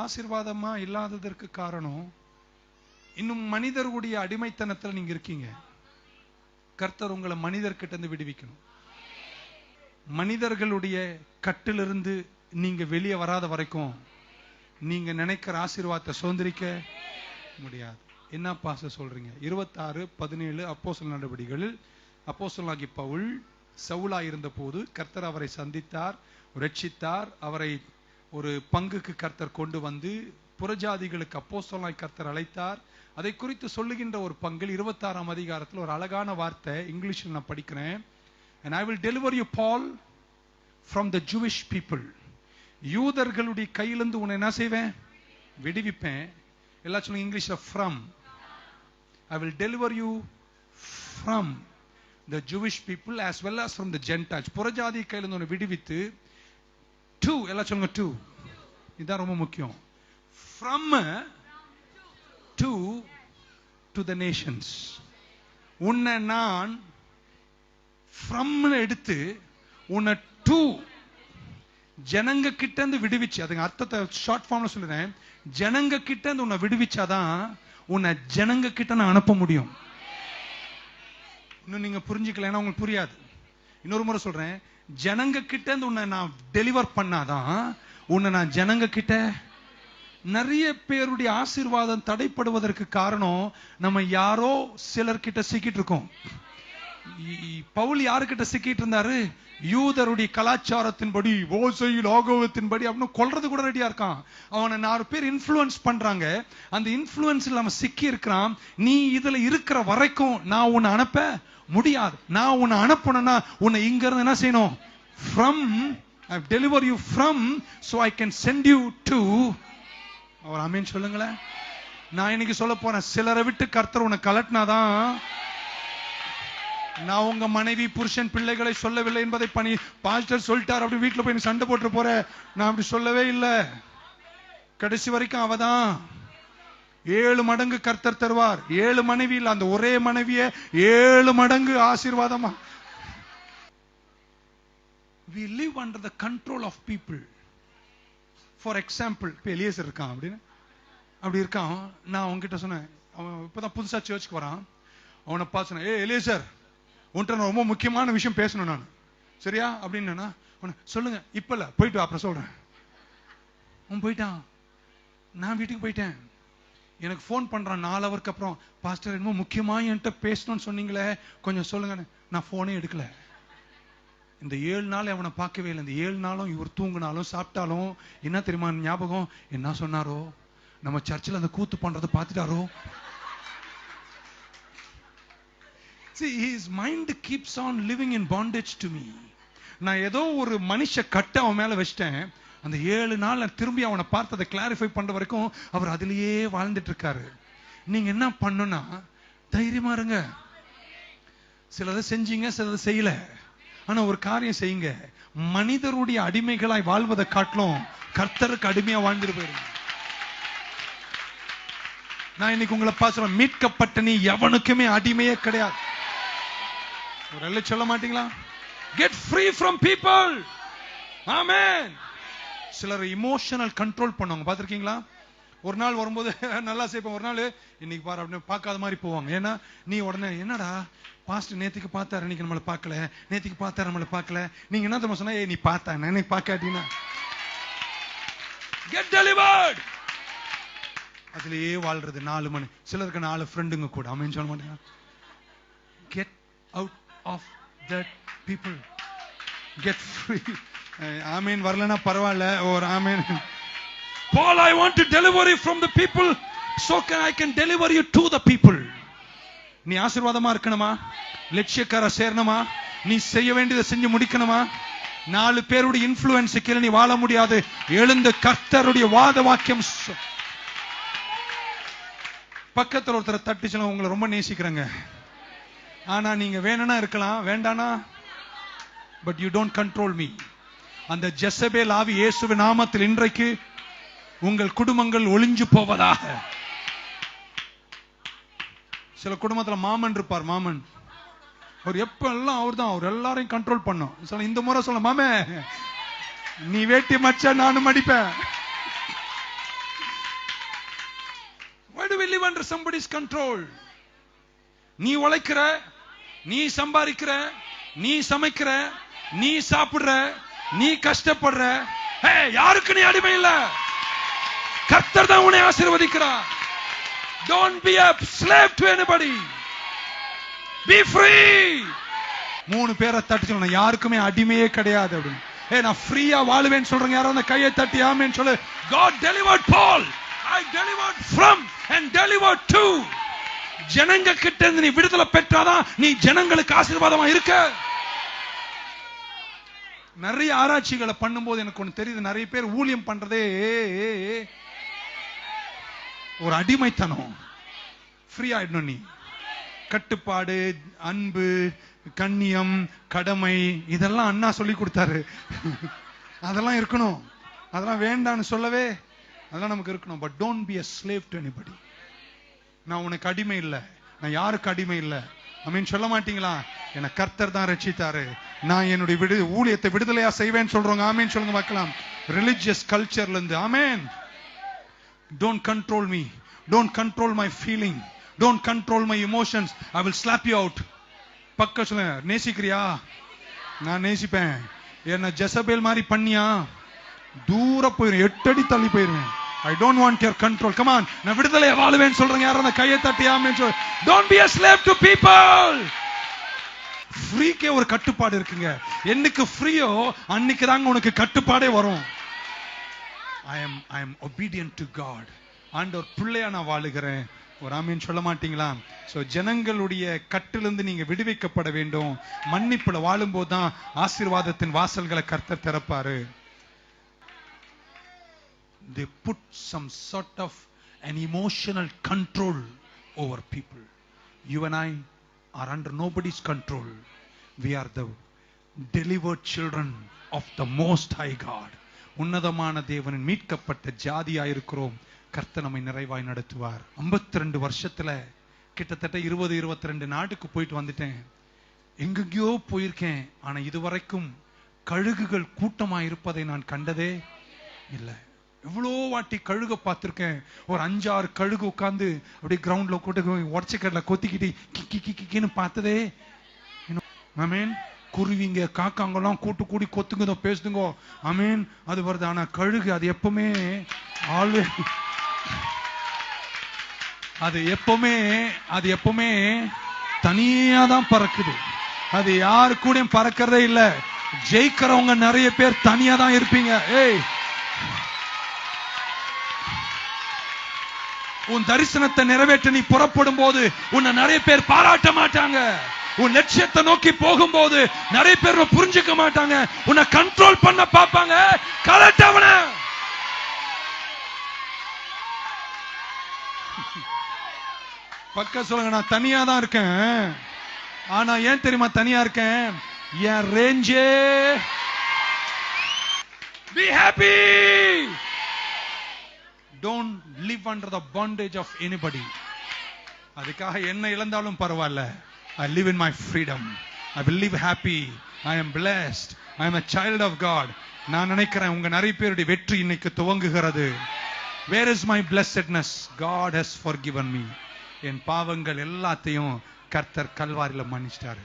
ஆசீர்வாதமா இல்லாததற்கு காரணம், இன்னும் மனிதர்களுடைய அடிமைத்தனத்தில் நீங்க இருக்கீங்க. கர்த்தர் உங்களை மனிதர்கிட்ட இருந்து விடுவிக்கணும். மனிதர்களுடைய கட்டிலிருந்து நீங்க வெளியே வராத வரைக்கும் நீங்க நினைக்கிற ஆசீர்வாதத்தை சுதந்திரிக்க முடியாது. என்ன பாச சொல்றீங்க? 26:17 அப்போஸ்தலர் நடவடிக்கைகளில் அப்போஸ்தலனாகிய பவுல் சவுலா இருந்த போது கர்த்தர் அவரை சந்தித்தார், ரட்சித்தார். அவரை ஒரு பங்குக்கு கர்த்தர் கொண்டு வந்து புறஜாதிகளுக்கு அப்போஸ்தலனாய் கர்த்தர் அழைத்தார். அதை குறித்து சொல்லுகின்ற ஒரு பங்கில் 26ஆம் அதிகாரத்தில் ஒரு அழகான வார்த்தை இங்கிலீஷில் நான் படிக்கிறேன். And I will deliver you, Paul, from the Jewish people. யூதர்களுடைய கையிலிருந்து உன்னை என்ன செய்வேன்? விடுவிப்பேன். எல்லாம் சொல்லுங்க இங்கிலீஷ்ல. from. I will deliver you from the Jewish people as well as from the Gentiles. புறஜாதி கையிலிருந்து உன்னை விடுவித்து to, எல்லாம் சொல்லுங்க to. இதுதான் ரொம்ப முக்கியம். from to the nations. உன்னை நான் from எடுத்து உன்னை to ஜனங்க கிட்ட இருந்து விடுவிச்சு. அதுக்கு அர்த்தத்தை ஷார்ட் ஃபார்ம்ல சொல்றேன். ஜனங்க கிட்ட இருந்து உன்னை விடுவிச்சாதான் உன்னை ஜனங்க கிட்ட நான் அனுப்ப முடியும். இன்னும் நீங்க புரிஞ்சுக்கலன்னா உங்களுக்கு புரியாது. இன்னொரு முறை சொல்றேன். ஜனங்க கிட்ட இருந்து உன்னை நான் டெலிவர் பண்ணாதான் உன்னை நான் ஜனங்க கிட்ட. நிறைய பேருடைய ஆசீர்வாதம் தடைப்படுவதற்கு காரணம் நம்ம யாரோ சிலர்கிட்ட சிக்கிட்டு இருக்கோம். பவுல் யாருக்கிட்ட சிக்கிட்டு இருந்தாரு? யூதருடைய கலாச்சாரத்தின்படி, ஓசை லாகவத்தின்படி அப்படின்னு கொல்றது கூட ரெடியா இருக்கான். அவனை 4 பேர் இன்ஃப்ளூயன்ஸ் பண்றாங்க. அந்த இன்ஃப்ளூயன்ஸ்ல அவன் சிக்கி இருக்கிறான். நீ இதுல இருக்கிற வரைக்கும் நான் உன்னை அனுப்ப முடியாது. நான் உன்னை அனுப்பணும்னா உன்னை இங்க இருந்து என்ன செய்யணும்? from. I deliver you from, so I can send you to. அவர் ஆமென் சொல்லுங்களேன். நான் இன்னைக்கு சொல்ல போறேன், சிலரை விட்டு கர்த்தர் உன்னை கலட்டினாதான். நான் உங்க மனைவி புருஷன் பிள்ளைகளை சொல்லவில்லை என்பதை பண்ணி பாஸ்டர் சொல்லிட்டார் அப்படி வீட்டுல போய் சண்டை போட்டு போற. நான் அப்படி சொல்லவே இல்லை. கடைசி வரைக்கும் அவதான் 7 மடங்கு கர்த்தர் தருவார். 7 மனைவி இல்ல, அந்த ஒரே மனைவிய 7 மடங்கு ஆசீர்வாதமா. We live under the control of people. For example, இப்ப எலியேசர் இருக்கான் அப்படின்னு அப்படி இருக்கான். நான் உங்ககிட்ட சொன்னேன், அவன் இப்பதான் புதுசா சர்ச்சுக்கு வரான். அவனை பார்த்து சொன்னேன், ஏ எலியேசர், உன்கிட்ட நான் ரொம்ப முக்கியமான விஷயம் பேசணும் நான், சரியா அப்படின்னு. சொல்லுங்க. இப்ப இல்ல, போயிட்டு அப்புறம் சொல்றேன். அவன் போயிட்டான். நான் வீட்டுக்கு போயிட்டேன். எனக்கு போன் பண்றான் 4 ஹவருக்கு அப்புறம். பாஸ்டர் என்னமோ முக்கியமா என்கிட்ட பேசணும்னு சொன்னீங்களே, கொஞ்சம் சொல்லுங்க. நான் போனே எடுக்கல. இந்த 7 நாள் அவனை பார்க்கவே இல்லை. இந்த 7 நாளும் இவர் தூங்கினாலும் சாப்பிட்டாலும் என்ன தெரியுமா ஞாபகம்? என்ன சொன்னாரோ, நம்ம சர்ச்சில் அந்த கூத்து பண்றதை பார்த்துட்டாரோ. See, his mind keeps on living in bondage to me. நான் ஏதோ ஒரு மனுஷ கட்ட அவன் மேல வச்சிட்டேன். அந்த 7 நாள் திரும்பி அவனை பார்த்து அதை கிளாரிஃபை பண்ற வரைக்கும் அவர் அதிலேயே வாழ்ந்துட்டு இருக்காரு. நீங்க என்ன பண்ணுனா தைரியமா இருங்க. சிலதை செஞ்சீங்க, சிலதை செய்யல. ஆனா ஒரு காரியம் செய்யுங்க, மனிதருடைய அடிமைகளாய் வாழ்வதை காட்டிலும் கர்த்தருக்கு அடிமையா வாழ்ந்துட்டு போயிருங்க. நான் இன்னைக்கு உங்களை பார்த்து மீட்கப்பட்ட நீ எவனுக்குமே அடிமையே கிடையாது. ஒரு அல்ல சொல்ல மாட்டீங்களா? Get free from people. Amen. சிலர் இமோஷனல் கண்ட்ரோல் பண்ணுவாங்க, பார்த்திருக்கீங்களா? ஒரு நாள் வரும்போது நல்லா செய்ப்போம், ஒரு நாள் இன்னைக்கு பாரு அப்படின்னு பார்க்காத மாதிரி போவாங்க. ஏன்னா நீ உடனே என்னடா பாஸ்டர் நேத்திக்கு பார்த்தாரு, இன்னைக்கு நம்மளை பார்க்கல, நேத்திக்கு பார்த்தாரு நம்மளை பார்க்கல. நீங்க என்ன தெரியுமா சொன்னா, ஏ நீ பார்த்தா இன்னைக்கு பார்க்காட்டீங்கன்னா get delivered. அதுலயே வாழ்றது 4 மணி. சிலருக்கு 4 ஃப்ரெண்டுங்க கூட. ஆமென் சொல்ல மாட்டேங்க. Get out of that people. Get free. ஆமென் வரலனா பரவாயில்ல. ஒரு ஆமென். Paul, I want to deliver you from the people so I can deliver you to the people. நீ ஆசீர்வாதமா இருக்கணுமா? லட்சியக்கார சேரணுமா? நீ செய்ய வேண்டியதை செஞ்சு முடிக்கணுமா? 4 பேருடைய இன்ஃப்ளூயன்ஸ் கீழே நீ வாழ முடியாது. எழுந்து கர்த்தருடைய வாத வாக்கியம். பக்கத்துல ஒருத்தரை தட்டி சொல்ல, உங்களை ரொம்ப நேசிக்கிறேங்க, ஆனா நீங்க வேணும்னா இருக்கலாம், வேண்டானா but you don't control me. அந்த ஜெசபேல் ஆவி இயேசுவின் நாமத்தில் இன்றைக்கு உங்கள் குடும்பங்கள் ஒளிஞ்சு போவதாக. சில குடும்பத்துல மாமன் இருப்பார். மாமன் அவர் எப்ப எல்லாம் அவர் தான், அவர் எல்லாரையும் கண்ட்ரோல் பண்ணும். இந்த முறை சொல்ல, மாமே நீ வேட்டி மச்சா நானும் மடிப்பேன். under somebody's control. நீ உழைக்கிற, நீ சம்பாதிக்கிற, நீ சமைக்கிற, நீ சாப்பிடுற, நீ கஷ்டப்படுற, யாருக்கு நீ அடிமை இல்ல. கர்த்தர் தான் உன்னை ஆசீர்வதிக்கிறார். Don't be a slave to anybody. Be free. 3 பேரை தட்டி சொல்லணும், யாருக்குமே அடிமையே கிடையாது அப்படின்னு. நான் ஃப்ரீயா வாழுவேன்னு சொல்றேன். யாரோ அந்த கையை தட்டி ஆமென் சொல்லு. God delivered Paul. I delivered from and delivered to. ஜனங்க கிட்ட இருந்து நீ விடுதலை பெற்றாதான் நீ ஜனங்களுக்கு ஆசீர்வாதமா இருக்க. நிறைய ஆராய்ச்சிகளை பண்ணும்போது எனக்கு ஒண்ணு தெரியுது, நிறைய பேர் ஊழியம் பண்றதே ஒரு அடிமைத்தனம். ஃப்ரீ ஆயிடணும். நீ கட்டுப்பாடு, அன்பு, கண்ணியம், கடமை இதெல்லாம் அண்ணா சொல்லி கொடுத்தாரு. அதெல்லாம் இருக்கணும். அதெல்லாம் வேண்டான்னு சொல்லவே அதெல்லாம் நமக்கு இருக்கணும். But don't be a slave to anybody. நான் உனக்கு அடிமை இல்லை, நான் யாருக்கு அடிமை இல்லை அப்படின்னு சொல்ல மாட்டீங்களா? என்னை கர்த்தர் தான் ரட்சித்தாரு, நான் என்னுடைய ஊழியத்தை விடுதலையா செய்வேன்னு சொல்றவங்க ஆமேன் சொல்லுங்க பார்க்கலாம். ரிலிஜியஸ் கல்ச்சர்ல இருந்து ஆமேன். Don't control me. Don't control my feeling. Don't control my emotions. I will slap you out. பக்க சொல்லுங்க, நேசிக்கிறியா? நான் நேசிப்பேன். என்ன ஜெசபேல் மாதிரி பண்ணியா தூர போயிரும், 8 அடி தள்ளி போயிருவேன். I don't want your control. Come on. நான் விடுதலையா வாழுவேன்னு சொல்றேன். யாரும் அந்த கையை தட்டி ஆமென் சொல்லு. Don't be a slave to people. ஃப்ரீக்கே ஒரு கட்டுப்பாடு இருக்குங்க. என்னைக்கு ஃப்ரீயோ அன்னைக்கு தாங்க உனக்கு கட்டுப்பாடே வரும். I am obedient to God. ஆண்டவர் பிள்ளையா நான் வாழுகிறேன். ஒரு ஆமென் சொல்ல மாட்டீங்களா? சோ ஜனங்களுடைய கட்டிலிருந்து நீங்க விடுவிக்கப்பட வேண்டும். மன்னிப்புல வாழும்போது தான் ஆசீர்வாதத்தின் வாசல்களை கர்த்தர் திறப்பாரு. They put some sort of an emotional control over people. You and I are under nobody's control. We are the delivered children of the Most High God. உன்னதமான தேவனின் மீட்கப்பட்ட ஜாதியாய் இருக்கிறோம். கர்த்தர் நம்மை நிறைவாய் நடத்துவார். 52 வருஷத்துல கிட்டத்தட்ட 22 நாட்டுக்கு போயிட்டு வந்துட்டேன். எங்கெங்கயோ போயிருக்கேன். ஆனா இதுவரைக்கும் கழுகுகள் கூட்டமா இருப்பதை நான் கண்டதே இல்லை. எவ்வளோ வாட்டி கழுக பார்த்திருக்கேன். ஒரு 5-6 கழுகு உட்கார்ந்து அப்படியே கிரவுண்ட்ல கூட்ட உடச்சக்கடல கொத்திக்கிட்டு கிக்கி கிக்கின்னு பார்த்ததே. ஆமென். குருவிங்க காக்காங்கெல்லாம் கூட்டு கூடி கொத்துங்க பேசுதுங்க. ஆமென். அது வருது. ஆனா கழுகு அது எப்பவுமே அது எப்பவுமே தனியா தான் பறக்குது. அது யாரு கூட பறக்கிறதே இல்ல. ஜெயிக்கிறவங்க நிறைய பேர் தனியா தான் இருப்பீங்க. உன் தரிசனத்தை நிறைவேற்ற நீ புறப்படும் போது உன்னை நிறைய பேர் பாராட்ட மாட்டாங்க. உன் லட்சியத்தை நோக்கி போகும்போது நிறைய பேர் புரிஞ்சுக்க மாட்டாங்க. உன்னை கண்ட்ரோல் பண்ண பாப்பாங்க. கலட்டவன பக்க சொல்லுங்க, நான் தனியா தான் இருக்கேன். ஆனா ஏன் தெரியுமா தனியா இருக்கேன்? என் ரேஞ்சே. Be happy. Don't live under the bondage of anybody. அதுக்காக என்ன இழந்தாலும் பரவாயில்ல. I live in my freedom. I will live happy. I am blessed. I am a child of God. நான் நினைக்கிறேன் உங்க நிறைய பேருடைய வெற்றி இன்னைக்கு துவங்குகிறது. Where is my blessedness? God has forgiven me. என் பாவங்கள் எல்லாத்தையும் கர்த்தர் கல்வாரியில மன்னிச்சிட்டாரு.